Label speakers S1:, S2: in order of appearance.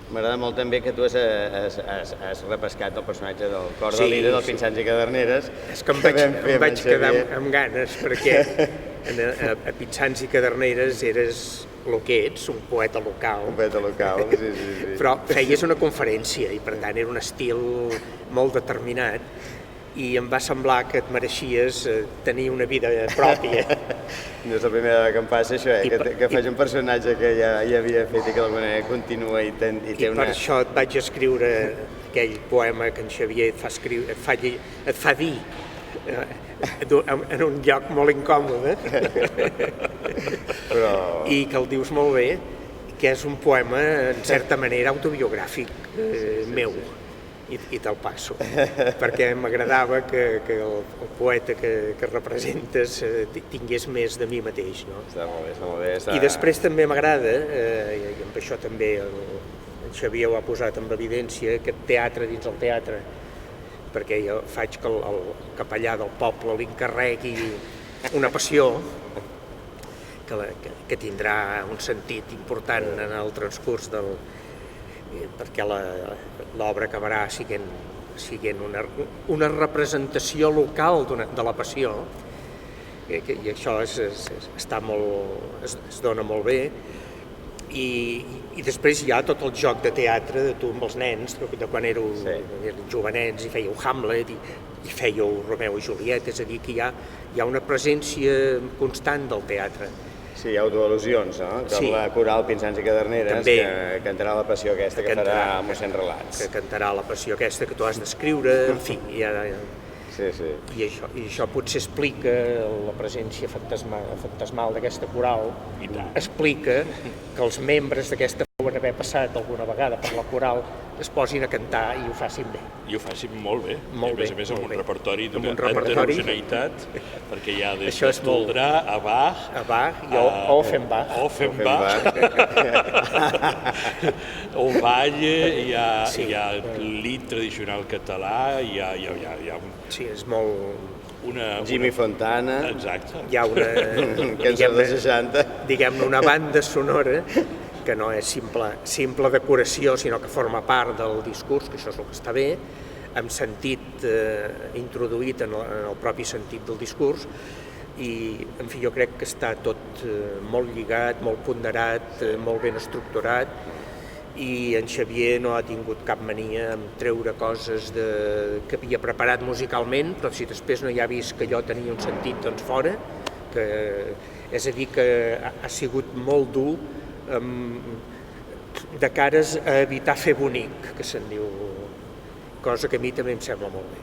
S1: M'agrada molt també que tu has repescat el personatge del cor de Lira, del Pinsans i Caderneres.
S2: És que em vaig quedar amb ganes, perquè a Pinsans i Caderneres eres el que ets, un poeta local.
S1: Un poeta local, sí.
S2: Però feies una conferència i, per tant, era un estil molt determinat i em va semblar que et mereixies tenir una vida pròpia.
S1: No és la primera vegada que em passa això, que faig un personatge que ja havia fet i que d'alguna manera continua i té una...
S2: I per això et vaig escriure aquell poema que en Xavier et fa dir en un lloc molt incòmode i que el dius molt bé, que és un poema en certa manera autobiogràfic meu. I te'l passo, perquè m'agradava que el poeta que representes tingués més de mi mateix.
S1: Està molt bé.
S2: I després també m'agrada, i amb això també en Xavier ho ha posat en evidència, aquest teatre dins el teatre, perquè jo faig que el capellà del poble l'encarregui una passió que tindrà un sentit important en el transcurs perquè l'obra acabarà sent una representació local de la passió, i això es dona molt bé. I després hi ha tot el joc de teatre de tu amb els nens, de quan éreu jovenets i fèieu Hamlet i fèieu Romeu i Julieta, és a dir, que hi ha una presència constant del teatre.
S1: Sí, hi ha autoal·lusions, no? Com la coral Pinsans i Caderneres, que cantarà la passió aquesta que farà mossèn Relats.
S2: Que cantarà la passió aquesta que tu has d'escriure, en fi, I això potser explica la presència fantasmal d'aquesta coral, explica que els membres d'aquesta deuen haver passat alguna vegada per la coral, es posin a cantar i ho facin bé.
S3: I ho facin molt bé, a més amb un repertori d'una heterogeneïtat, perquè hi ha des de Toldrà a Bach,
S2: i Offenbach,
S3: el Valle, hi ha el lied tradicional català, hi ha
S2: sí, és molt...
S1: Jimmy Fontana.
S3: Exacte.
S2: Hi ha una...
S1: Cançó de 60.
S2: Diguem-ne, una banda sonora que no és simple decoració, sinó que forma part del discurs, que això és el que està bé, amb sentit introduït en el propi sentit del discurs, i, en fi, jo crec que està tot molt lligat, molt ponderat, molt ben estructurat, i en Xavier no ha tingut cap mania en treure coses que havia preparat musicalment, però si després no hi ha vist que allò tenia un sentit, doncs fora, és a dir, que ha sigut molt dur de cares a evitar fer bonic, que se'n diu, cosa que a mi també em sembla molt bé.